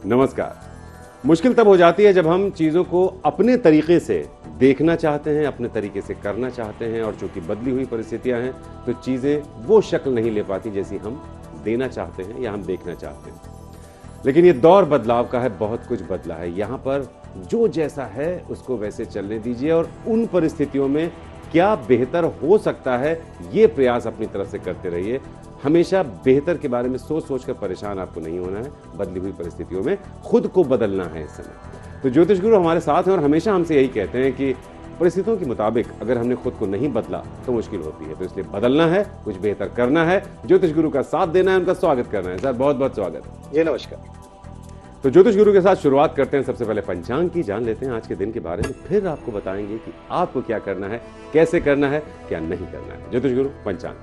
नमस्कार। मुश्किल तब हो जाती है जब हम चीज़ों को अपने तरीके से देखना चाहते हैं, अपने तरीके से करना चाहते हैं और चूंकि बदली हुई परिस्थितियां हैं तो चीज़ें वो शक्ल नहीं ले पाती जैसी हम देना चाहते हैं या हम देखना चाहते हैं। लेकिन ये दौर बदलाव का है, बहुत कुछ बदला है। यहाँ पर जो जैसा है उसको वैसे चलने दीजिए और उन परिस्थितियों में क्या बेहतर हो सकता है ये प्रयास अपनी तरफ से करते रहिए। हमेशा बेहतर के बारे में सोच सोच कर परेशान आपको नहीं होना है, बदली हुई परिस्थितियों में खुद को बदलना है इस समय। तो ज्योतिष गुरु हमारे साथ हैं और हमेशा हमसे यही कहते हैं कि परिस्थितियों के मुताबिक अगर हमने खुद को नहीं बदला तो मुश्किल होती है, तो इसलिए बदलना है, कुछ बेहतर करना है, ज्योतिष गुरु का साथ देना है, उनका स्वागत करना है। सर बहुत बहुत स्वागत। जी नमस्कार। तो ज्योतिष गुरु के साथ शुरुआत करते हैं। सबसे पहले पंचांग की जान लेते हैं आज के दिन के बारे में, फिर आपको बताएंगे कि आपको क्या करना है, कैसे करना है, क्या नहीं करना है। ज्योतिष गुरु पंचांग।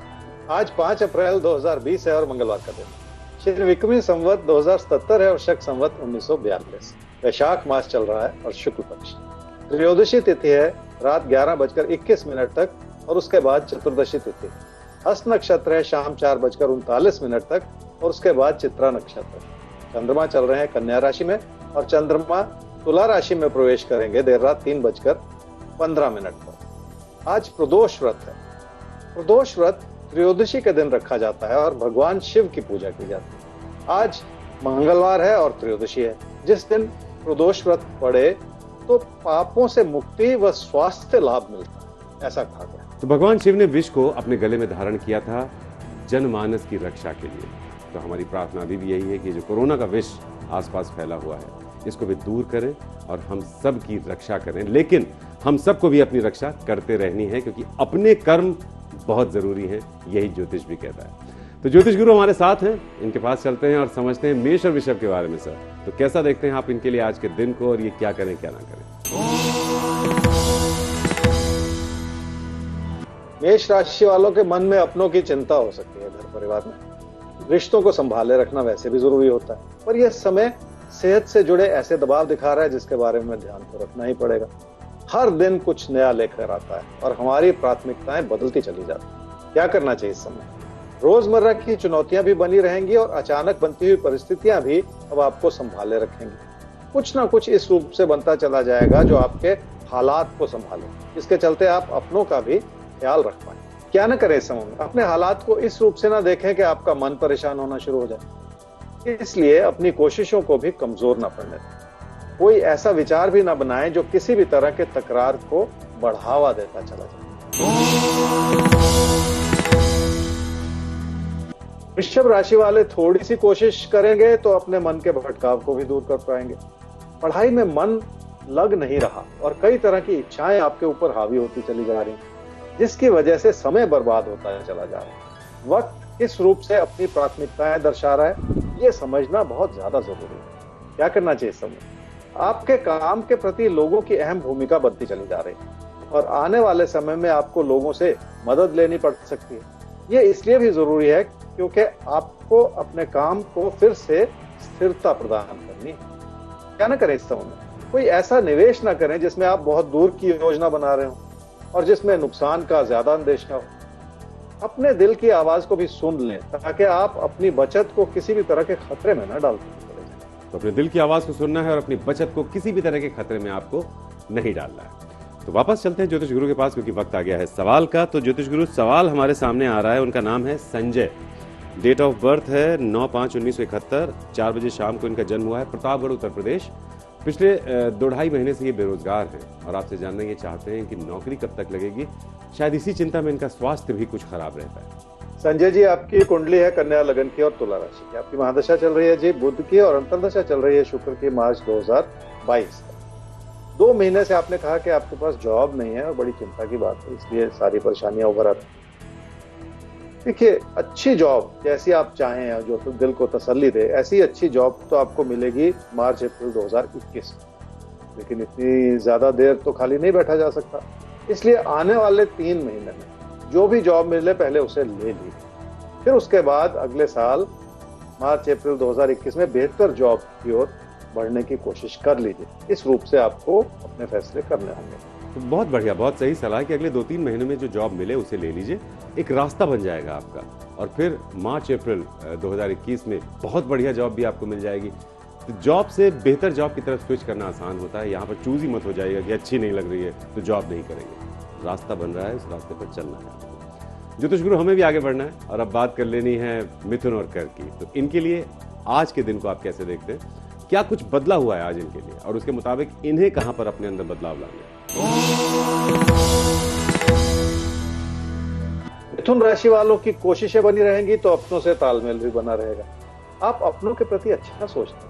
आज 5 अप्रैल 2020 है और मंगलवार का दिन। श्री विक्रमी संवत 2077 है और शक संवत 1942। वैशाख मास चल रहा है और शुक्ल पक्ष। त्रयोदशी तिथि है रात 11:21 तक और उसके बाद चतुर्दशी तिथि। हस्त नक्षत्र है शाम 4:39 तक और उसके बाद चित्रा नक्षत्र। चंद्रमा चल रहे हैं कन्या राशि में और चंद्रमा तुला राशि में प्रवेश करेंगे देर रात 3:15 पर। आज प्रदोष व्रत है। प्रदोष व्रत त्रयोदशी के दिन रखा जाता है और भगवान शिव की पूजा की जाती है। आज मंगलवार है और त्रयोदशी है। जिस दिन प्रदोष व्रत पड़े तो पापों से मुक्ति व स्वास्थ्य लाभ मिलता है, ऐसा कहा गया। तो भगवान शिव ने विष को अपने गले में धारण किया था जनमानस की रक्षा के लिए। तो हमारी प्रार्थना अभी भी यही है कि जो कोरोना का विष आसपास फैला हुआ है इसको भी दूर करें और हम सब की रक्षा करें। लेकिन हम सबको भी अपनी रक्षा करते रहनी है क्योंकि अपने कर्म बहुत जरूरी है, यही ज्योतिष भी कहता है। तो ज्योतिष गुरु हमारे साथ हैं, इनके पास चलते हैं और समझते हैं मेष और वृषभ के बारे में। सर तो कैसा देखते हैं आप इनके लिए आज के दिन को और ये क्या करें क्या ना करें। मेष राशि वालों के मन में अपनों की चिंता हो सकती है। घर परिवार में रिश्तों को संभाले रखना वैसे भी जरूरी होता है, पर यह समय सेहत से जुड़े ऐसे दबाव दिखा रहा है जिसके बारे में ध्यान तो रखना ही पड़ेगा। हर दिन कुछ नया लेकर आता है और हमारी प्राथमिकताएं बदलती चली जाती हैं। क्या करना चाहिए इस समय? रोजमर्रा की चुनौतियां भी बनी रहेंगी और अचानक बनती हुई परिस्थितियां भी अब आपको संभाले रखेंगी। कुछ ना कुछ इस रूप से बनता चला जाएगा जो आपके हालात को संभाले, जिसके चलते आप अपनों का भी ख्याल रख पाए। क्या न करें इस समय में? अपने हालात को इस रूप से ना देखें कि आपका मन परेशान होना शुरू हो जाए। इसलिए अपनी कोशिशों को भी कमजोर ना पड़ने दें। कोई ऐसा विचार भी ना बनाएं जो किसी भी तरह के तकरार को बढ़ावा देता चला जाए। वृषभ राशि वाले थोड़ी सी कोशिश करेंगे तो अपने मन के भटकाव को भी दूर कर पाएंगे। पढ़ाई में मन लग नहीं रहा और कई तरह की इच्छाएं आपके ऊपर हावी होती चली जा रही, जिसकी वजह से समय बर्बाद होता चला जा रहा है। वक्त किस रूप से अपनी प्राथमिकताएं दर्शा रहा है ये समझना बहुत ज्यादा जरूरी है। क्या करना चाहिए इस समय? आपके काम के प्रति लोगों की अहम भूमिका बनती चली जा रही है और आने वाले समय में आपको लोगों से मदद लेनी पड़ सकती है। ये इसलिए भी जरूरी है क्योंकि आपको अपने काम को फिर से स्थिरता प्रदान करनी है। क्या ना करें इस समय में? कोई ऐसा निवेश ना करें जिसमें आप बहुत दूर की योजना बना रहे हो और जिसमें नुकसान का ज्यादा अंदेशा हो। अपने दिल की आवाज को भी सुन लें ताकि आप अपनी बचत को किसी भी तरह के खतरे में न डाल सकें। तो अपने दिल की आवाज को सुनना है और अपनी बचत को किसी भी तरह के खतरे में आपको नहीं डालना है। तो वापस चलते हैं ज्योतिष गुरु के पास क्योंकि वक्त आ गया है सवाल का। तो ज्योतिष गुरु सवाल हमारे सामने आ रहा है, उनका नाम है संजय। डेट ऑफ बर्थ है 9/5/1971। 4 बजे शाम को इनका जन्म हुआ है, प्रतापगढ़ उत्तर प्रदेश। पिछले 2-2.5 महीने से ये बेरोजगार हैं और आपसे जानना ये चाहते हैं कि नौकरी कब तक लगेगी। शायद इसी चिंता में इनका स्वास्थ्य भी कुछ खराब रहता है। संजय जी, आपकी कुंडली है कन्या लगन की और तुला राशि की। आपकी महादशा चल रही है जी बुध की और अंतर्दशा चल रही है शुक्र की मार्च 2022 तक। 2 महीने से आपने कहा कि आपके पास जॉब नहीं है और बड़ी चिंता की बात है, इसलिए सारी परेशानियां उभर आ रही। देखिए, अच्छी जॉब जैसी आप चाहें जो तो दिल को तसल्ली दे, ऐसी अच्छी जॉब तो आपको मिलेगी मार्च अप्रैल 2021। लेकिन इतनी ज्यादा देर तो खाली नहीं बैठा जा सकता, इसलिए आने वाले 3 महीने में जो भी जॉब मिले पहले उसे ले लीजिए। फिर उसके बाद अगले साल मार्च अप्रैल 2021 में बेहतर जॉब की ओर बढ़ने की कोशिश कर लीजिए। इस रूप से आपको अपने फैसले करने होंगे। तो बहुत बढ़िया, बहुत सही सलाह कि अगले 2-3 महीने में जो जॉब मिले उसे ले लीजिए, एक रास्ता बन जाएगा आपका और फिर मार्च अप्रैल 2021 में बहुत बढ़िया जॉब भी आपको मिल जाएगी। तो जॉब से बेहतर जॉब की तरफ स्विच करना आसान होता है। यहाँ पर चूज ही मत हो जाएगा कि अच्छी नहीं लग रही है तो जॉब नहीं करेंगे। रास्ता बन रहा है, उस रास्ते पर चलना है। ज्योतिष गुरु, हमें भी आगे बढ़ना है और अब बात कर लेनी है मिथुन और कर्क की। तो इनके लिए आज के दिन को आप कैसे देखते हैं? क्या कुछ बदला हुआ है आज इनके लिए और उसके मुताबिक इन्हें कहां पर अपने अंदर बदलाव लाना है? मिथुन राशि वालों की कोशिशें बनी रहेंगी तो अपनों से तालमेल भी बना रहेगा। आप अपनों के प्रति अच्छा सोचते हैं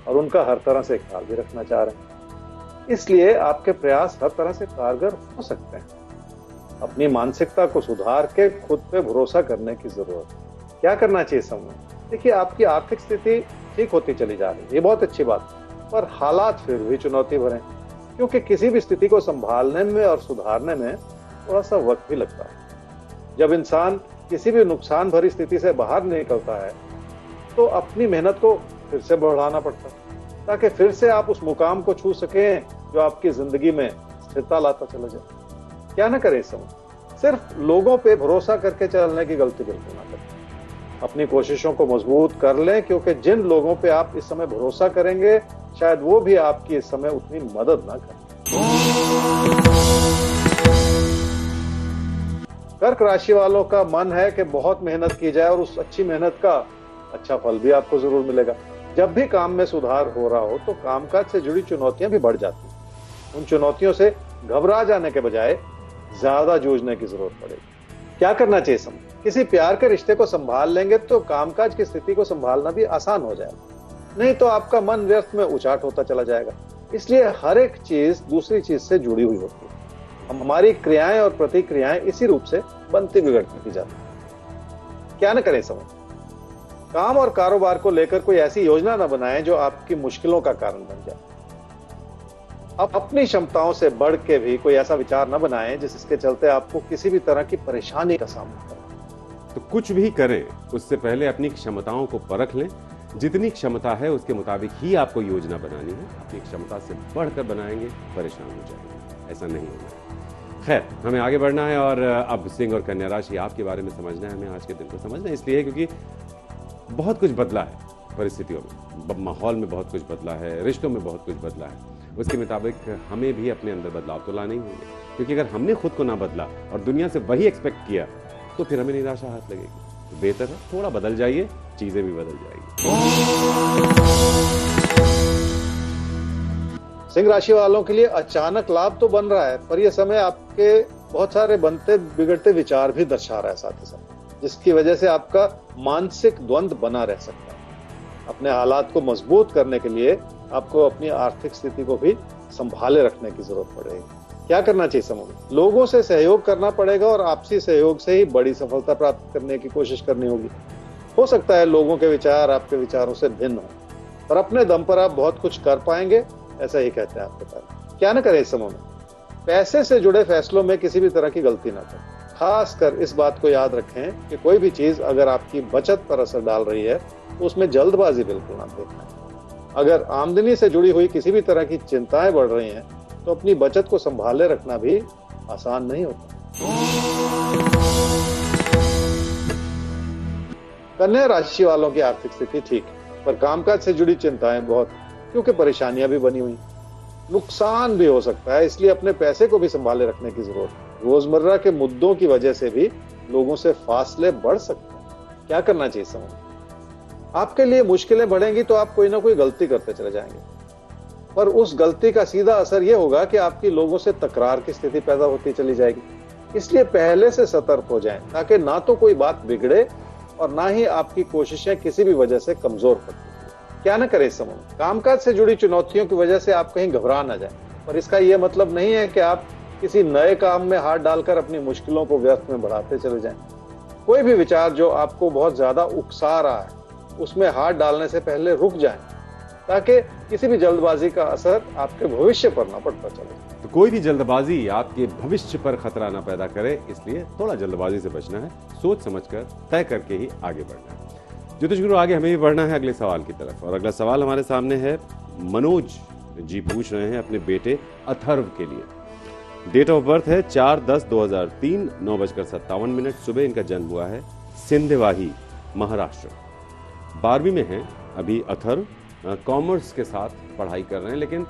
और उनका हर तरह से ख्याल भी रखना चाह रहे हैं, इसलिए आपके प्रयास हर तरह से कारगर हो सकते हैं। अपनी मानसिकता को सुधार के खुद पे भरोसा करने की जरूरत है। क्या करना चाहिए समय? देखिए, आपकी आर्थिक स्थिति ठीक होती चली जा रही है, ये बहुत अच्छी बात है, पर हालात फिर भी चुनौती भरे हैं, क्योंकि किसी भी स्थिति को संभालने में और सुधारने में थोड़ा सा वक्त भी लगता है। जब इंसान किसी भी नुकसान भरी स्थिति से बाहर निकलता है तो अपनी मेहनत को फिर से बढ़ाना पड़ता है, ताकि फिर से आप उस मुकाम को छू सकें जो आपकी जिंदगी में स्थिरता लाता चला जाए। क्या ना करें इस समय? सिर्फ लोगों पे भरोसा करके चलने की गलती बिल्कुल ना करें। अपनी कोशिशों को मजबूत कर लें, क्योंकि जिन लोगों पे आप इस समय भरोसा करेंगे शायद वो भी आपकी इस समय उतनी मदद ना करें। कर्क राशि वालों का मन है कि बहुत मेहनत की जाए और उस अच्छी मेहनत का अच्छा फल भी आपको जरूर मिलेगा। जब भी काम में सुधार हो रहा हो तो कामकाज से जुड़ी चुनौतियां भी बढ़ जाती हैं। उन चुनौतियों से घबरा जाने के बजाय ज्यादा जूझने की जरूरत पड़ेगी। क्या करना चाहिए समय? किसी प्यार के रिश्ते को संभाल लेंगे तो कामकाज की स्थिति को संभालना भी आसान हो जाएगा, नहीं तो आपका मन व्यर्थ में उचाट होता चला जाएगा। इसलिए हर एक चीज दूसरी चीज से जुड़ी हुई होती है। हमारी क्रियाएं और प्रतिक्रियाएं इसी रूप से बनती बिगड़ती की जाती है। क्या न करें समय? काम और कारोबार को लेकर कोई ऐसी योजना न बनाएं जो आपकी मुश्किलों का कारण बन जाए। अब अपनी क्षमताओं से बढ़ के भी कोई ऐसा विचार न बनाएं जिसके चलते आपको किसी भी तरह की परेशानी का सामना करना। तो कुछ भी करें उससे पहले अपनी क्षमताओं को परख लें। जितनी क्षमता है उसके मुताबिक ही आपको योजना बनानी है। अपनी क्षमता से बढ़कर बनाएंगे, परेशान हो जाएंगे। ऐसा नहीं होना है। खैर, हमें आगे बढ़ना है और अब सिंह और कन्या राशि आपके बारे में समझना है। हमें आज के दिन को समझना है इसलिए क्योंकि बहुत कुछ बदला है परिस्थितियों में, माहौल में बहुत कुछ बदला है, रिश्तों में बहुत कुछ बदला है। उसके मुताबिक हमें भी अपने अंदर बदलाव तो लाना ही होंगे, क्योंकि अगर हमने खुद को ना बदला और दुनिया से वही एक्सपेक्ट किया तो फिर हमें निराशा हाथ लगेगी। तो बेहतर है थोड़ा बदल जाइए, चीजें भी बदल जाएगी। सिंह राशि वालों के लिए अचानक लाभ तो बन रहा है, पर यह समय आपके बहुत सारे बनते बिगड़ते विचार भी दर्शा रहा है साथ ही साथ, जिसकी वजह से आपका मानसिक द्वंद्व बना रह सकता है। अपने हालात को मजबूत करने के लिए आपको अपनी आर्थिक स्थिति को भी संभाले रखने की जरूरत पड़ेगी। क्या करना चाहिए समूह में? लोगों से सहयोग करना पड़ेगा और आपसी सहयोग से ही बड़ी सफलता प्राप्त करने की कोशिश करनी होगी। हो सकता है लोगों के विचार आपके विचारों से भिन्न हो, पर अपने दम पर आप बहुत कुछ कर पाएंगे, ऐसा ही कहते हैं आपके पास। क्या न करें इस समूह में? पैसे से जुड़े फैसलों में किसी भी तरह की गलती ना करें। खासकर इस बात को याद रखें कि कोई भी चीज अगर आपकी बचत पर असर डाल रही है तो उसमें जल्दबाजी बिल्कुल ना देखना। अगर आमदनी से जुड़ी हुई किसी भी तरह की चिंताएं बढ़ रही हैं तो अपनी बचत को संभाले रखना भी आसान नहीं होता। कन्या राशि वालों की आर्थिक स्थिति ठीक है, पर कामकाज से जुड़ी चिंताएं बहुत, क्योंकि परेशानियां भी बनी हुई, नुकसान भी हो सकता है, इसलिए अपने पैसे को भी संभाले रखने की जरूरत है। रोजमर्रा के मुद्दों की वजह से भी लोगों से फासले बढ़ सकते हैं। क्या करना चाहिए समय? आपके लिए मुश्किलें बढ़ेंगी तो आप कोई ना कोई गलती करते चले जाएंगे, पर उस गलती का सीधा असर यह होगा कि आपकी लोगों से तकरार की स्थिति पैदा होती चली जाएगी। इसलिए पहले से सतर्क हो जाएं, ताकि ना तो कोई बात बिगड़े और ना ही आपकी कोशिशें किसी भी वजह से कमजोर पड़ती। क्या न करें इस समय? कामकाज से जुड़ी चुनौतियों की वजह से आप कहीं घबरा ना जाएं, पर इसका यह मतलब नहीं है कि आप किसी नए काम में हाथ डालकर अपनी मुश्किलों को व्यर्थ में बढ़ाते चले जाएं। कोई भी विचार जो आपको बहुत ज्यादा उकसा रहा है उसमें हाथ डालने से पहले रुक जाएं, ताकि किसी भी जल्दबाजी का असर आपके भविष्य पर ना पड़ता चले। तो कोई भी जल्दबाजी आपके भविष्य पर खतरा ना पैदा करे, इसलिए थोड़ा जल्दबाजी से बचना है, सोच समझकर तय करके ही आगे बढ़ना है। ज्योतिष गुरु, आगे हमें भी बढ़ना है अगले सवाल की तरफ, और अगला सवाल हमारे सामने है। मनोज जी पूछ रहे हैं अपने बेटे अथर्व के लिए। डेट ऑफ बर्थ है 4/10/2003, 9:57 सुबह इनका जन्म हुआ है। सिंधवाही, महाराष्ट्र। 12वीं में है अभी अथर्व, कॉमर्स के साथ पढ़ाई कर रहे हैं, लेकिन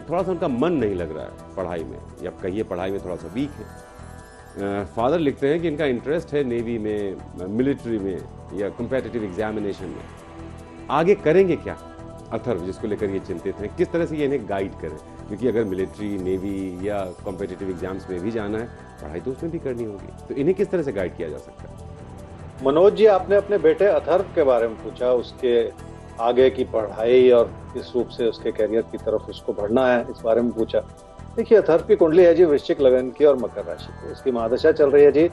थोड़ा सा उनका मन नहीं लग रहा है पढ़ाई में, या कहिए पढ़ाई में थोड़ा सा वीक है। फादर लिखते हैं कि इनका इंटरेस्ट है नेवी में, मिलिट्री में या कम्पिटिटिव एग्जामिनेशन में। आगे करेंगे क्या अथर्व, जिसको लेकर ये चिंतित हैं, किस तरह से ये इन्हें गाइड करें? क्योंकि अगर मिलिट्री, नेवी या कॉम्पिटिटिव एग्जाम्स में भी जाना है, पढ़ाई तो उसमें भी करनी होगी, तो इन्हें किस तरह से गाइड किया जा सकता है? मनोज जी, आपने अपने बेटे अथर्व के बारे में पूछा, उसके आगे की पढ़ाई और किस रूप से उसके करियर की तरफ उसको बढ़ना है, इस बारे में पूछा। देखिए, अथर्व की कुंडली है जी वृश्चिक लगन की और मकर राशि की। इसकी महादशा चल रही है जी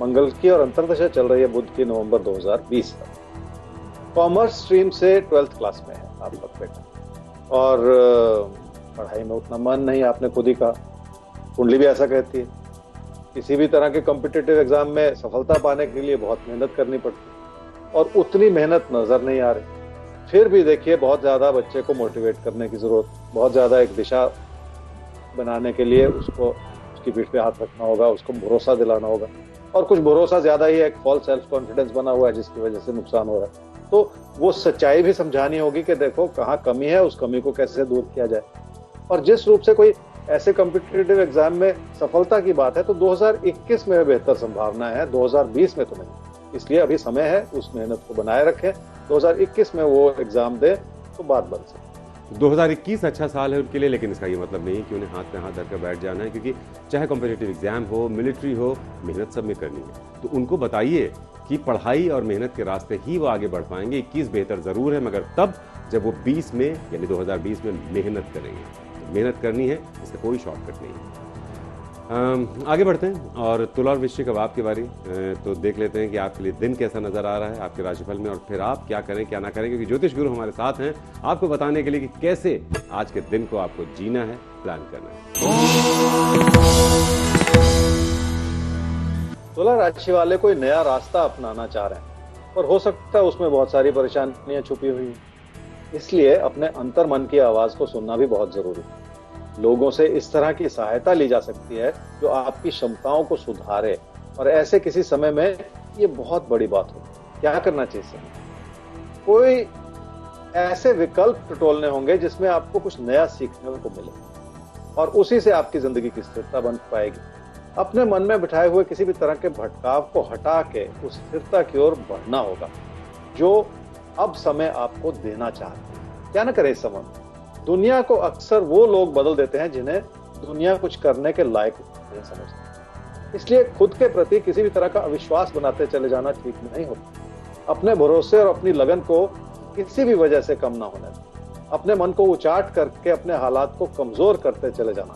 मंगल की और अंतरदशा चल रही है बुध की, नवंबर 2020 तक। कॉमर्स स्ट्रीम से 12th क्लास में है आपका बेटा, और पढ़ाई में उतना मन नहीं, आपने खुद ही कहा, कुंडली भी ऐसा कहती है। किसी भी तरह के कॉम्पिटिटिव एग्जाम में सफलता पाने के लिए बहुत मेहनत करनी पड़ती है और उतनी मेहनत नजर नहीं आ रही। फिर भी देखिए, बहुत ज्यादा बच्चे को मोटिवेट करने की जरूरत, बहुत ज्यादा एक दिशा बनाने के लिए उसको उसकी पीठ पे हाथ रखना होगा, उसको भरोसा दिलाना होगा, और कुछ भरोसा ज्यादा ही एक फॉल्स सेल्फ कॉन्फिडेंस बना हुआ है जिसकी वजह से नुकसान हो रहा है। तो वो सच्चाई भी समझानी होगी कि देखो कहाँ कमी है, उस कमी को कैसे दूर किया जाए। और जिस रूप से कोई ऐसे कॉम्पिटिटिव एग्जाम में सफलता की बात है, तो 2021 में बेहतर संभावना है, 2020 में तो नहीं। इसलिए अभी समय है, उस मेहनत को बनाए रखें, 2021 में वो एग्जाम दे तो बात बन सकती। 2021 अच्छा साल है उनके लिए, लेकिन इसका ये मतलब नहीं कि उन्हें हाथ में हाथ धरकर बैठ जाना है, क्योंकि चाहे कॉम्पिटिटिव एग्जाम हो, मिलिट्री हो, मेहनत सब में करनी है। तो उनको बताइए कि पढ़ाई और मेहनत के रास्ते ही वो आगे बढ़ पाएंगे। 21 बेहतर जरूर है, मगर तब जब वो 20 में यानी 2020 में मेहनत करेंगे। तो मेहनत करनी है, इसका कोई शॉर्टकट नहीं है। आगे बढ़ते हैं और तुला और वृश्चिक अब आपकी बारी। तो देख लेते हैं कि आपके लिए दिन कैसा नजर आ रहा है आपके राशिफल में, और फिर आप क्या करें क्या ना करें, क्योंकि ज्योतिष गुरु हमारे साथ हैं आपको बताने के लिए कि कैसे आज के दिन को आपको जीना है, प्लान करना है। तुला राशि वाले कोई नया रास्ता अपनाना चाह रहे हैं, पर हो सकता है उसमें बहुत सारी परेशानियां छुपी हुई हैं। इसलिए अपने अंतर मन की आवाज को सुनना भी बहुत जरूरी है। लोगों से इस तरह की सहायता ली जा सकती है जो आपकी क्षमताओं को सुधारे, और ऐसे किसी समय में ये बहुत बड़ी बात हो। क्या करना चाहिए? कोई ऐसे विकल्प टटोलने होंगे जिसमें आपको कुछ नया सीखने को मिले, और उसी से आपकी जिंदगी की स्थिरता बन पाएगी। अपने मन में बिठाए हुए किसी भी तरह के भटकाव को हटा के उस स्थिरता की ओर बढ़ना होगा जो अब समय आपको देना चाहते हैं। क्या ना करें इस समय? दुनिया को अक्सर वो लोग बदल देते हैं जिन्हें दुनिया कुछ करने के लायक नहीं समझती। इसलिए खुद के प्रति किसी भी तरह का अविश्वास बनाते चले जाना ठीक नहीं होता। अपने भरोसे और अपनी लगन को किसी भी वजह से कम ना होने दें। अपने मन को उचाट करके अपने हालात को कमजोर करते चले जाना।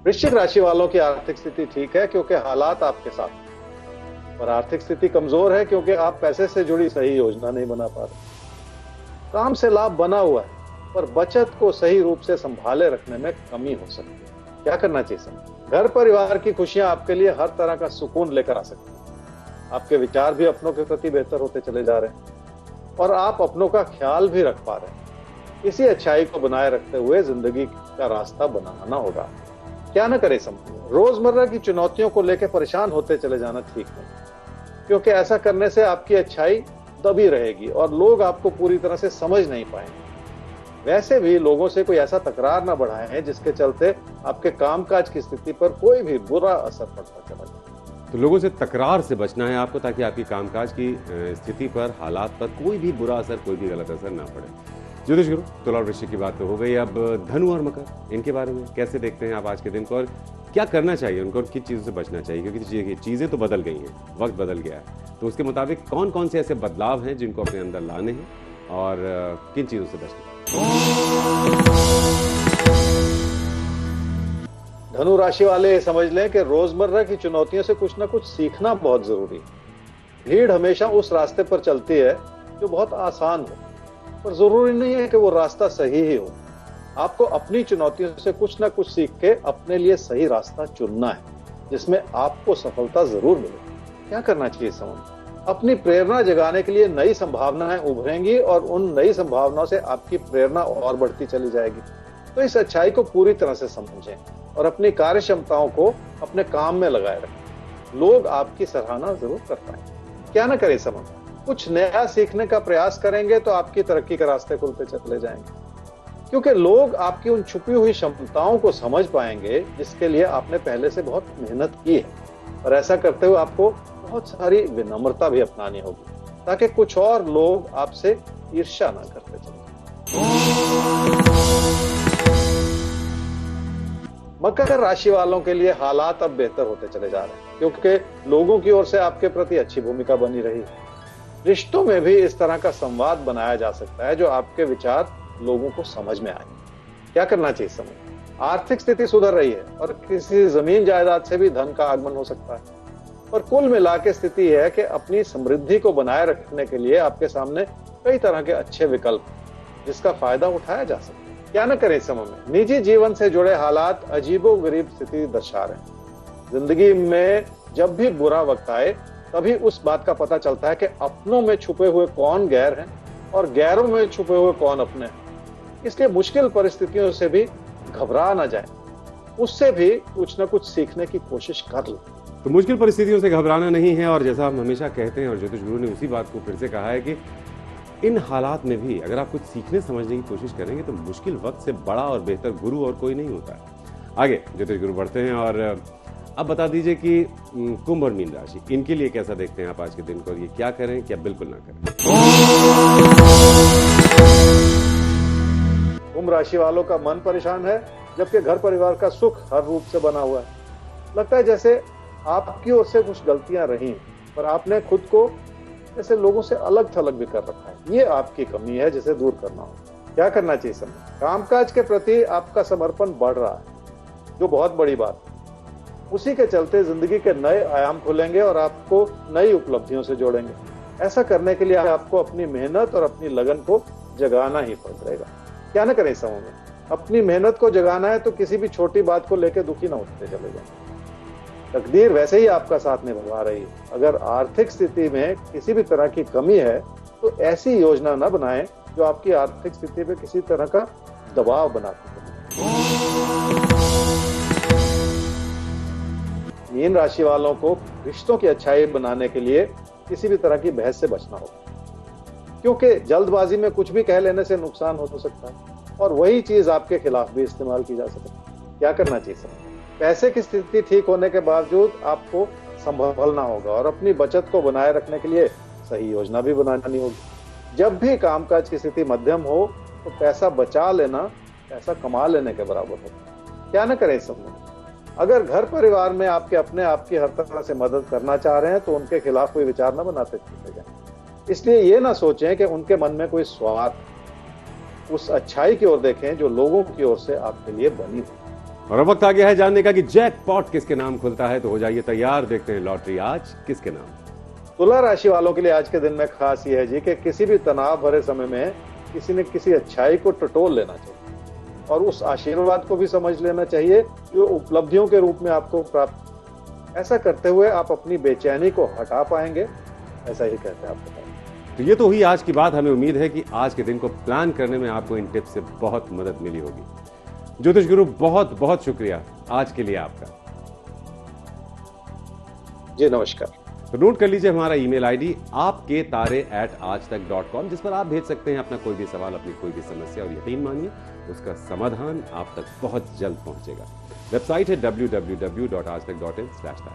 वृश्चिक राशि वालों की आर्थिक स्थिति ठीक है क्योंकि हालात आपके साथ, पर आर्थिक स्थिति कमजोर है क्योंकि आप पैसे से जुड़ी सही योजना नहीं बना पा रहे। काम से लाभ बना हुआ है, पर बचत को सही रूप से संभाले रखने में कमी हो सकती है। क्या करना चाहिए? घर परिवार की खुशियां आपके लिए हर तरह का सुकून लेकर आ सकती हैं। आपके विचार भी अपनों के प्रति बेहतर होते चले जा रहे हैं, और आप अपनों का ख्याल भी रख पा रहे हैं। इसी अच्छाई को बनाए रखते हुए जिंदगी का रास्ता बनाना होगा। क्या न करे? रोजमर्रा की चुनौतियों को लेकर परेशान होते चले जाना ठीक नहीं, क्योंकि ऐसा करने से आपकी अच्छाई दबी रहेगी और लोग आपको पूरी तरह से समझ नहीं पाएंगे। वैसे भी लोगों से कोई ऐसा तकरार ना बढ़ाए हैं जिसके चलते आपके कामकाज की स्थिति पर कोई भी बुरा असर पड़ता चला जाए। तो लोगों से तकरार से बचना है आपको, ताकि आपकी कामकाज की स्थिति पर, हालात पर कोई भी बुरा असर, कोई भी गलत असर ना पड़े। ज्योतिष गुरु, तुला और वृश्चिक की बात तो हो गई। अब धनु और मकर, इनके बारे में कैसे देखते हैं आप आज के दिन को, और क्या करना चाहिए उनको, और किन चीज़ों से बचना चाहिए? क्योंकि चीज़ें तो बदल गई हैं, वक्त बदल गया है, तो उसके मुताबिक कौन कौन से ऐसे बदलाव हैं जिनको अपने अंदर लाने हैं, और किन चीज़ों से बचना है? धनु राशि वाले समझ लें कि रोजमर्रा की चुनौतियों से कुछ ना कुछ सीखना बहुत जरूरी है। भीड़ हमेशा उस रास्ते पर चलती है जो बहुत आसान हो, पर जरूरी नहीं है कि वो रास्ता सही ही हो। आपको अपनी चुनौतियों से कुछ ना कुछ सीख के अपने लिए सही रास्ता चुनना है, जिसमें आपको सफलता जरूर मिले। क्या करना चाहिए समझ? अपनी प्रेरणा जगाने के लिए नई संभावनाएं उभरेंगी, और उन नई संभावनाओं से आपकी प्रेरणा और बढ़ती चली जाएगी। तो इस अच्छाई को पूरी तरह से समझें और अपनी कार्य क्षमताओं को अपने काम में लगाए रखें। लोग आपकी सराहना जरूर कर पाएंगे। क्या ना करें समय, कुछ नया सीखने का प्रयास करेंगे तो आपकी तरक्की के रास्ते खुलते चले जाएंगे, क्योंकि लोग आपकी उन छुपी हुई क्षमताओं को समझ पाएंगे जिसके लिए आपने पहले से बहुत मेहनत की है। और ऐसा करते हुए आपको बहुत सारी विनम्रता भी अपनानी होगी, ताकि कुछ और लोग आपसे ईर्ष्या ना करते चले। मकर राशि वालों के लिए हालात अब बेहतर होते चले जा रहे हैं, क्योंकि लोगों की ओर से आपके प्रति अच्छी भूमिका बनी रही है। रिश्तों में भी इस तरह का संवाद बनाया जा सकता है जो आपके विचार लोगों को समझ में आए। क्या करना चाहिए इस समय? आर्थिक स्थिति सुधर रही है और किसी जमीन जायदाद से भी धन का आगमन हो सकता है। और कुल मिला के स्थिति है कि अपनी समृद्धि को बनाए रखने के लिए आपके सामने कई तरह के अच्छे विकल्प, जिसका फायदा उठाया जा सकता है। क्या न करें इस समय में? निजी जीवन से जुड़े हालात अजीबोगरीब स्थिति दर्शा रहे हैं। जिंदगी में जब भी बुरा वक्त आए तभी उस बात का पता चलता है कि अपनों में छुपे हुए कौन गैर हैं और गैरों में छुपे हुए कौन अपने हैं। इसलिए मुश्किल परिस्थितियों से भी घबरा ना जाए, उससे भी कुछ ना कुछ सीखने की कोशिश कर ले। तो मुश्किल परिस्थितियों से घबराना नहीं है, और जैसा हम हमेशा कहते हैं और ज्योतिष गुरु ने उसी बात को फिर से कहा है कि इन हालात में भी अगर आप कुछ सीखने समझने की कोशिश करेंगे तो मुश्किल वक्त से बड़ा और बेहतर गुरु और कोई नहीं होता है। आगे ज्योतिष गुरु बढ़ते हैं और अब बता दीजिए कि कुंभ और मीन राशि, इनके लिए कैसा देखते हैं आप आज के दिन को, और ये क्या करें क्या बिल्कुल ना करें? कुंभ राशि वालों का मन परेशान है, जबकि घर परिवार का सुख हर रूप से बना हुआ है। लगता है जैसे आपकी ओर से कुछ गलतियां रही, पर आपने खुद को जैसे लोगों से अलग थलग भी कर रखा है। ये आपकी कमी है जिसे दूर करना हो। क्या करना चाहिए समय? कामकाज के प्रति आपका समर्पण बढ़ रहा है, जो बहुत बड़ी बात है। उसी के चलते जिंदगी के नए आयाम खुलेंगे और आपको नई उपलब्धियों से जोड़ेंगे। ऐसा करने के लिए आपको अपनी मेहनत और अपनी लगन को जगाना ही पड़ेगा। क्या न करें इस समय में? अपनी मेहनत को जगाना है तो किसी भी छोटी बात को लेकर दुखी ना होते चले जाए। तकदीर वैसे ही आपका साथ निभा रही है। अगर आर्थिक स्थिति में किसी भी तरह की कमी है तो ऐसी योजना न बनाएं जो आपकी आर्थिक स्थिति पे किसी तरह का दबाव बनाती है। मीन राशि वालों को रिश्तों की अच्छाई बनाने के लिए किसी भी तरह की बहस से बचना होगा, क्योंकि जल्दबाजी में कुछ भी कह लेने से नुकसान हो सकता है और वही चीज आपके खिलाफ भी इस्तेमाल की जा सकती है। क्या करना चाहिए सर? पैसे की स्थिति ठीक होने के बावजूद आपको संभलना होगा और अपनी बचत को बनाए रखने के लिए सही योजना भी बनानी होगी। जब भी कामकाज की स्थिति मध्यम हो तो पैसा बचा लेना पैसा कमा लेने के बराबर होगा। क्या न करें इस समय? अगर घर परिवार में आपके अपने आपकी हर तरह से मदद करना चाह रहे हैं तो उनके खिलाफ कोई विचार न बनाते चले जाएं। इसलिए ये ना सोचें कि उनके मन में कोई स्वार्थ, उस अच्छाई की ओर देखें जो लोगों की ओर से आपके लिए बनी हो। और अब वक्त आ गया है जानने का कि जैकपॉट किसके नाम खुलता है, तो हो जाइए तैयार, देखते हैं लॉटरी आज किसके नाम। तुला राशि वालों के लिए आज के दिन में खास ये है जी कि किसी भी तनाव भरे समय में किसी न किसी अच्छाई को टटोल लेना चाहिए और उस आशीर्वाद को भी समझ लेना चाहिए जो उपलब्धियों के रूप में आपको प्राप्त। ऐसा करते हुए आप अपनी बेचैनी को हटा पाएंगे, ऐसा ही कहते हैं आपको। तो ये तो हुई आज की बात। हमें उम्मीद है कि आज के दिन को प्लान करने में आपको इन टिप्स से बहुत मदद मिली होगी। ज्योतिष गुरु बहुत बहुत शुक्रिया आज के लिए आपका। जी नमस्कार। तो नोट कर लीजिए हमारा ईमेल आईडी aapke.tare@aajtak.com, जिस पर आप भेज सकते हैं अपना कोई भी सवाल, अपनी कोई भी समस्या, और यकीन मानिए उसका समाधान आप तक बहुत जल्द पहुंचेगा। वेबसाइट है www.aajtak.in/tare।